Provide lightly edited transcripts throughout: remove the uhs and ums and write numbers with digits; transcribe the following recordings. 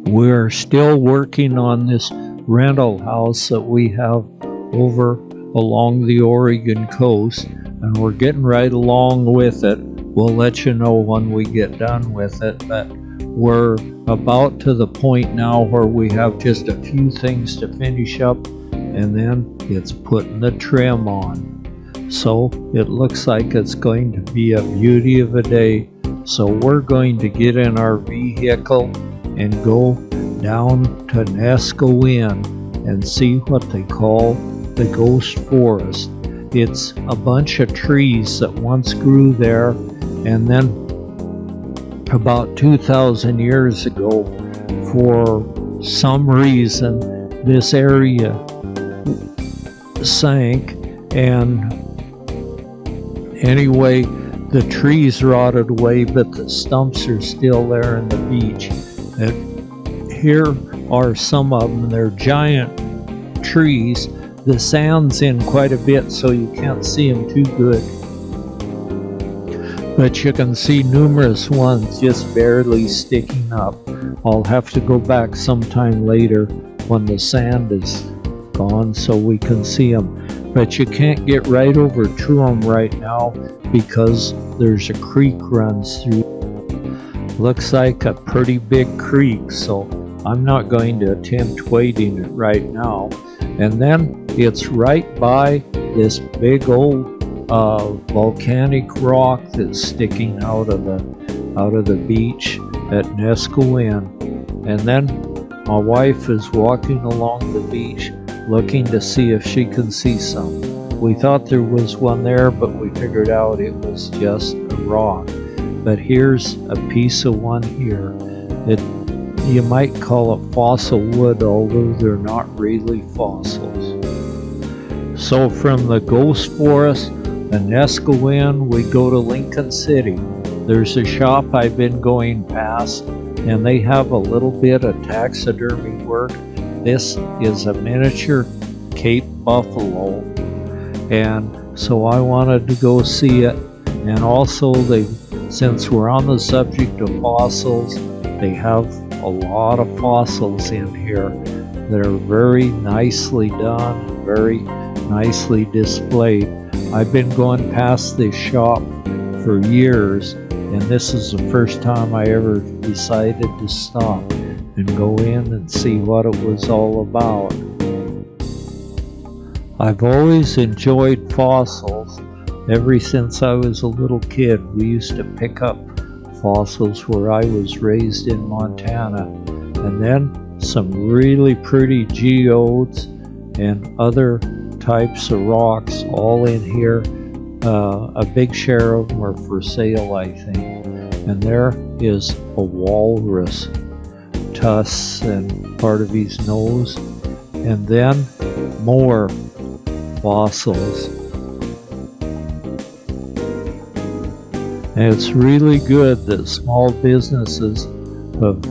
We're still working on this rental house that we have over along the Oregon coast, and we're getting right along with it. We'll let you know when we get done with it, but we're about to the point now where we have just a few things to finish up, and then it's putting the trim on. So it looks like it's going to be a beauty of a day. So we're going to get in our vehicle and go down to Neskowin and see what they call the ghost forest. It's a bunch of trees that once grew there, and then about 2,000 years ago, for some reason, this area sank, and anyway, the trees rotted away, but the stumps are still there in the beach. Here are some of them. They're giant trees. The sand's in quite a bit, so you can't see them too good. But you can see numerous ones just barely sticking up. I'll have to go back sometime later when the sand is gone so we can see them. But you can't get right over to them right now because there's a creek runs through. Looks like a pretty big creek, so I'm not going to attempt wading it right now. And then it's right by this big old volcanic rock that's sticking out of the beach at Neskowin. And then my wife is walking along the beach looking to see if she can see some. We thought there was one there, but we figured out it was just a rock. But here's a piece of one here. You might call it fossil wood, although they're not really fossils. So from the ghost forest and Neskowin, we go to Lincoln City. There's a shop I've been going past, and they have a little bit of taxidermy work. This is a miniature Cape buffalo, and so I wanted to go see it. And also, since we're on the subject of fossils, they have a lot of fossils in here that are very nicely done, very nicely displayed. I've been going past this shop for years, and this is the first time I ever decided to stop and go in and see what it was all about. I've always enjoyed fossils. Ever since I was a little kid, we used to pick up fossils where I was raised in Montana, and then some really pretty geodes and other types of rocks all in here. A big share of them are for sale, I think. And there is a walrus, tusks and part of his nose, and then more fossils. And it's really good that small businesses have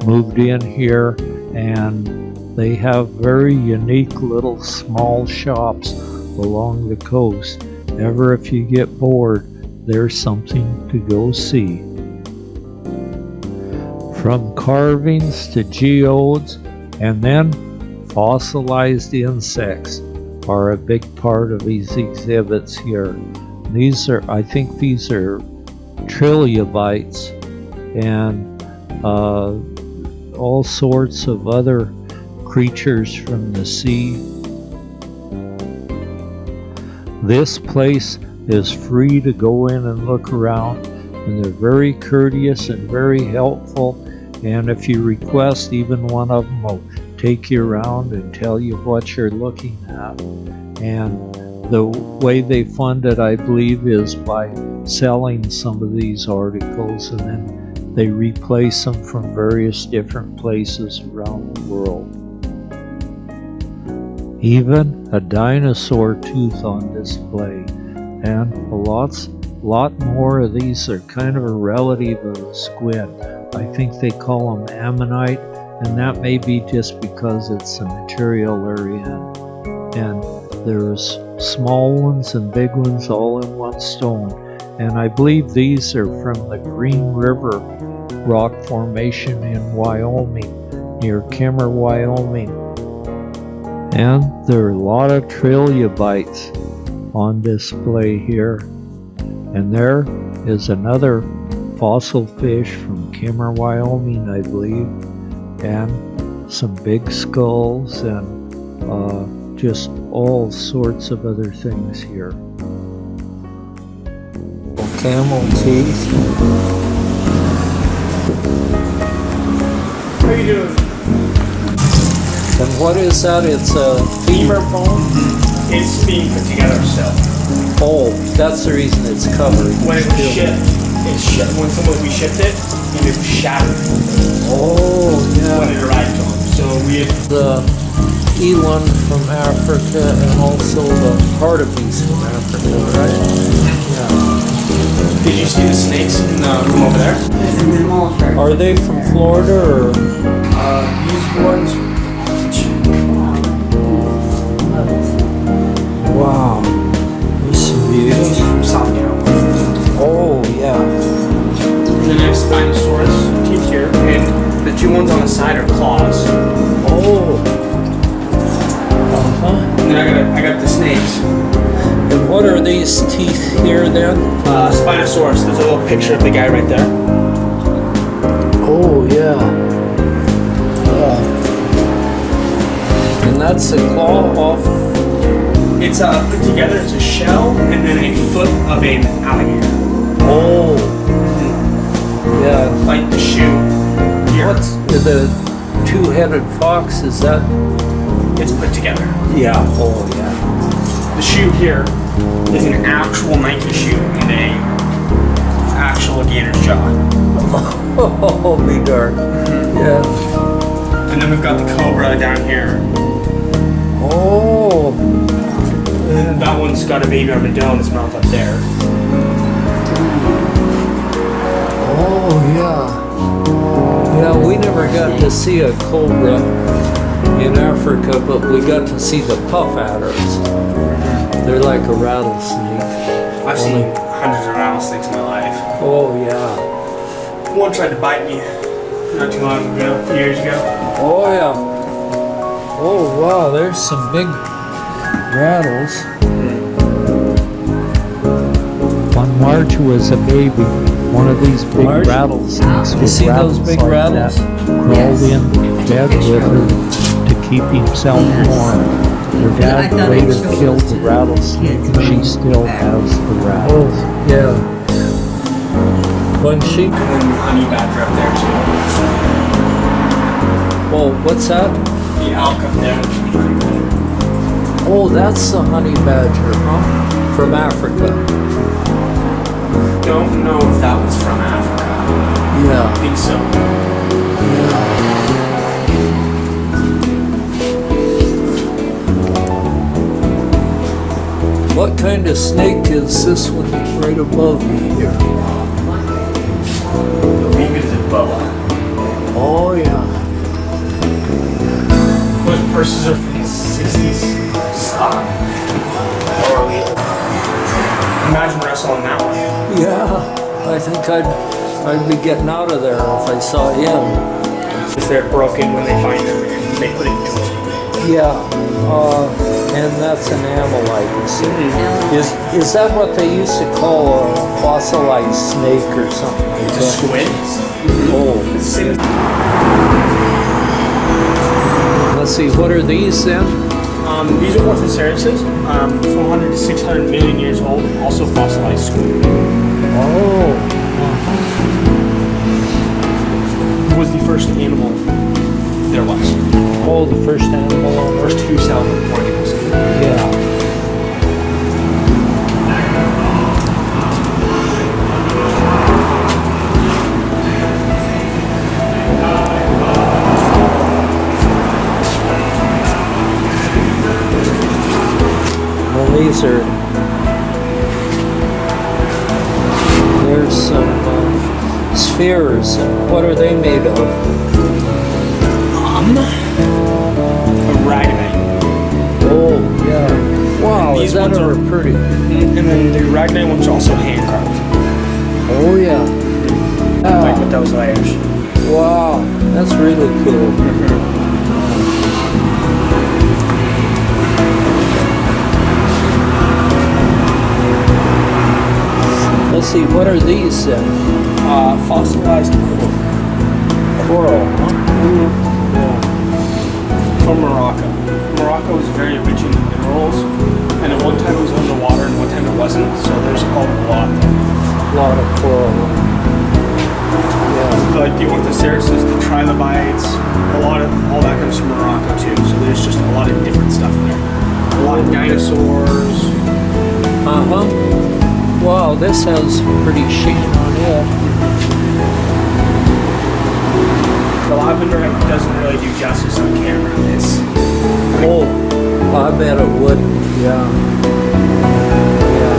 moved in here, and they have very unique little small shops along the coast. Ever if you get bored, there's something to go see. From carvings to geodes, and then fossilized insects are a big part of these exhibits here. I think these are trilobites and all sorts of other creatures from the sea. This place is free to go in and look around, and they're very courteous and very helpful, and if you request, even one of them will take you around and tell you what you're looking at. And the way they fund it, I believe, is by selling some of these articles, and then they replace them from various different places around the world. Even a dinosaur tooth on display, and a lot more of these are kind of a relative of a squid. I think they call them ammonite, and that may be just because it's the material they're in. And there's small ones and big ones all in one stone. And I believe these are from the Green River rock formation in Wyoming. near Kemmer, Wyoming. And there are a lot of trilobites on display here. And there is another fossil fish from Kemmer, Wyoming, I believe, and some big skulls and just all sorts of other things here. Camel teeth. How are you doing? And what is that? It's a femur bone? It's being put together still. Oh, that's the reason it's covered. When it was shipped, when we shipped it, it was shattered. Oh, yeah. When it arrived to them. So we had The eland from Africa and also the hartebeest from Africa, right? Yeah. Did you see the snakes in the room over there? Are they from Florida or? These ones. Wow. There's some beauty. From South Carolina. Oh, yeah. The next Spinosaurus teeth here, and the two ones on the side are claws. Oh. And then I got the snakes. And what are these teeth here then? Spinosaurus. There's a little picture of the guy right there. Oh, yeah. And that's the claw off. It's put together. It's a shell and then a foot of an alligator. Oh. Yeah. Like the shoe. Here. What's the two-headed fox? Is that? It's put together. Yeah. Oh, yeah. The shoe here is an actual Nike shoe and a actual gator's jaw. Oh, be dark. Yeah. And then we've got the cobra down here. Oh. And then that one's got a baby armadillo in its mouth up there. Oh, yeah. Yeah, we never got to see a cobra in Africa, but we got to see the puff adders. They're like a rattlesnake. I've seen hundreds of rattlesnakes in my life. Oh, yeah. One tried to bite me not too long ago, a few years ago. Oh, yeah. Oh, wow, there's some big rattles. When Marge was a baby, one of these big rattlesnakes You see those big like rattles? that, crawled in bed with her to keep himself warm. Her dad later killed the rattlesnake, and she still has the rattles. Yeah. When she. And then the honey badger up there too. Oh, what's that? The elk up there. Oh, that's the honey badger, huh? From Africa. Don't know if that was from Africa. Yeah. I think so. What kind of snake is this one right above me here? I believe it's a boa. Oh, yeah. Those purses are from the 60s. Stop. Imagine wrestling that one. Yeah, I think I'd be getting out of there if I saw him. If they're broken when they find them and they put it into a Yeah, and that's an amylite. Is that what they used to call a fossilized snake or something like It's a that? squid. Oh, It's the same as let's see, what are these then? these are orthocerises, 400 to 600 million years old, also fossilized squid. Oh, It was the first animal there was. oh, the first animal on First Earth. 2-celled organism. Yeah. Well, there's some spheres. What are they made of? A ragnite. Oh, yeah. Wow, And is these that ones ever are- pretty? And then the ragnite ones are also hand carved. Oh, yeah. Like with those layers. Wow, That's really cool. Let's see, what are these then? Fossilized Coral, huh? Yeah. from Morocco. Morocco is very rich in minerals, and at one time it was underwater and one time it wasn't, so there's a lot. A lot of coral. Yeah. Like the orthocerises, the trilobites, all that comes from Morocco too, so there's just a lot of different stuff there. A lot of dinosaurs. Uh-huh. Wow, this has pretty sheen on it. The labradorite doesn't really do justice on camera. It's Oh, I bet it would. Yeah. Yeah.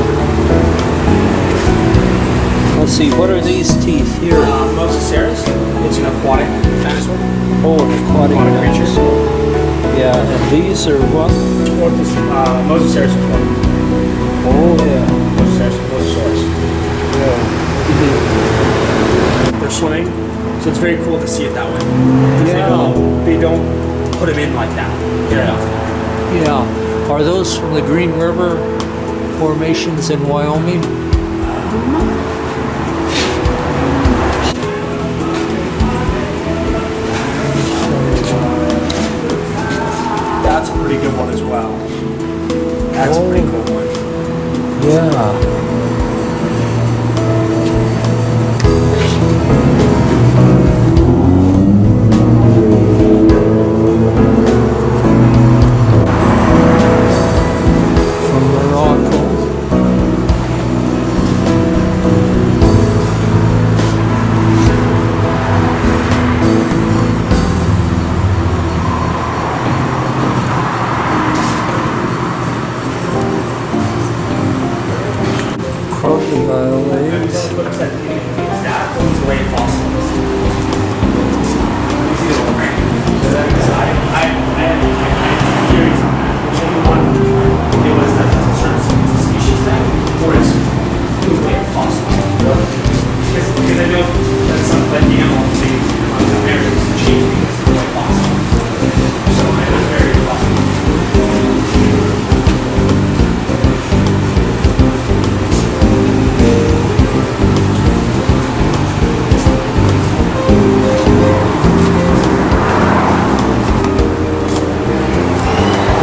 Let's see, what are these teeth here? Mosasaurus. It's an aquatic dinosaur. Oh, an aquatic creature. dinosaur. Yeah, and these are what? Mosasaurus is one. Oh, yeah. Mosasaurus. Yeah. They're swimming, so it's very cool to see it that way. Yeah. They don't put them in like that very often. Yeah. Are those from the Green River formations in Wyoming? That's a pretty good one as well. That's a pretty cool one. Yeah. From Morocco. Crocodile eggs. It's way fossils. I had theories on that. Which one it was that it's a certain species thing, or it's way fossil. Because I know that some that the animal things on the areas change because it's way fossil. So it was very fossil.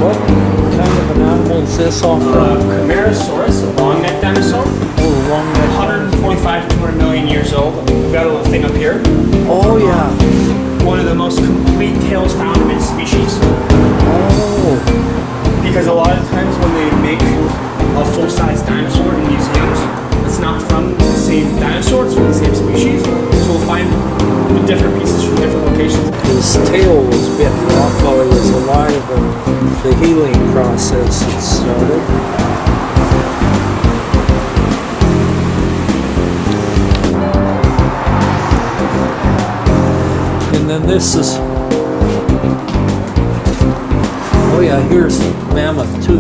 What kind of an animal is this off from? Camarasaurus, a long neck dinosaur. Oh, long neck. 145 to 200 million years old. We've got a little thing up here. Oh, yeah. One of the most complete tails found in its species. Oh, Because a lot of times when they make a full-size dinosaur in museums, it's not from the same dinosaur, it's from the same species. So we'll find the different pieces from different locations. his tail was bitten off while he was alive, and the healing process had started. And then this is, oh yeah, here's mammoth too.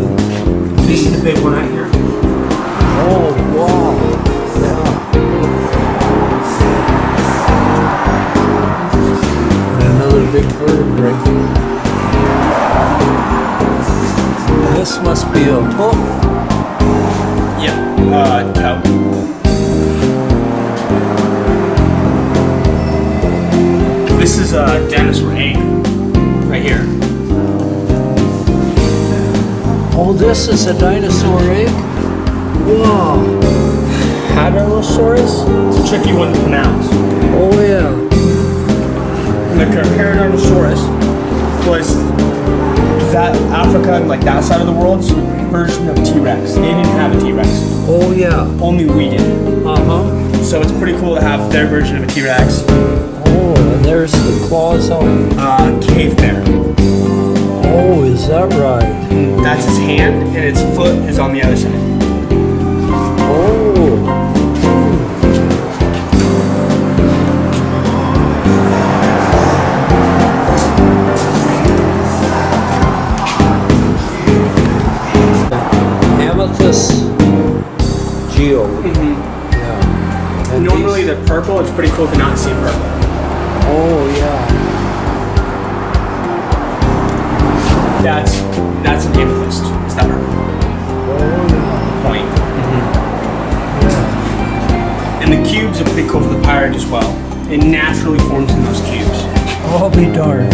This is the big one right here. Oh wow, yeah. And another big vertebrate. This must be a hoof. Yeah. Toe. This is a dinosaur egg right here. Oh, this is a dinosaur egg? Wow. Hadrosaurus. It's a tricky one to pronounce. Oh yeah. And the Paradinosaurus was that Africa and like that side of the world's version of T-Rex. They didn't have a T-Rex. Oh yeah. Only we did. Uh-huh. So it's pretty cool to have their version of a T-Rex. Oh, and there's the claws on. Cave bear. Oh, is that right? That's his hand, and its foot is on the other side. Oh. Amethyst geo. Yeah. And Normally these- they're purple. It's pretty cool to not see purple. Oh yeah. forms in those cubes. I'll be darned.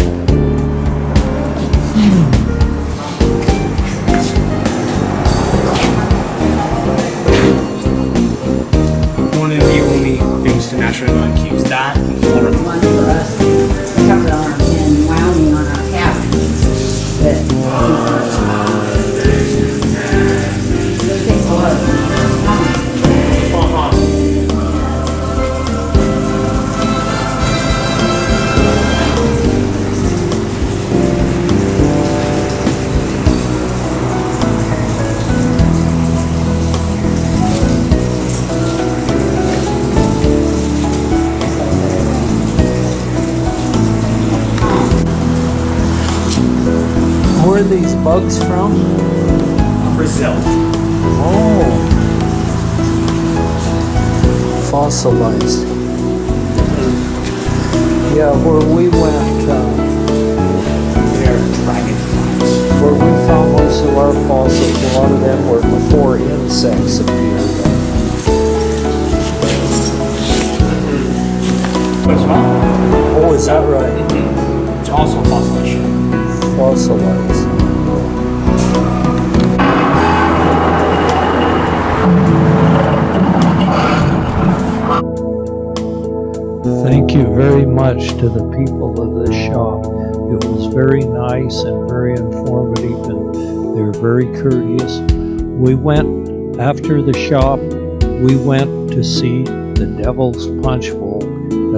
One of the only things to naturally run cubes, that and Florida. One for us, covered on our, in Wyoming on our cabin. That it takes a lot of Where are these bugs from? Brazil. Oh. Fossilized. Yeah, where we went, They're dragonflies. where we found most of our fossils, a lot of them were before insects appeared. As well. Oh, is that right? It's also fossilization. Fossilized. Thank you very much to the people of this shop. It was very nice and very informative, and they're very courteous. We went, after the shop, we went to see the Devil's Punch Bowl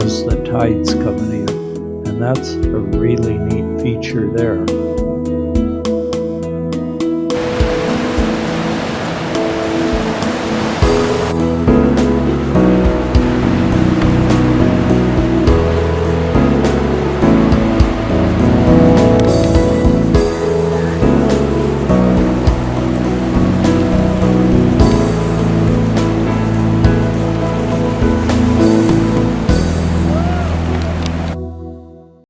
as the tide's coming in. And that's a really neat feature there.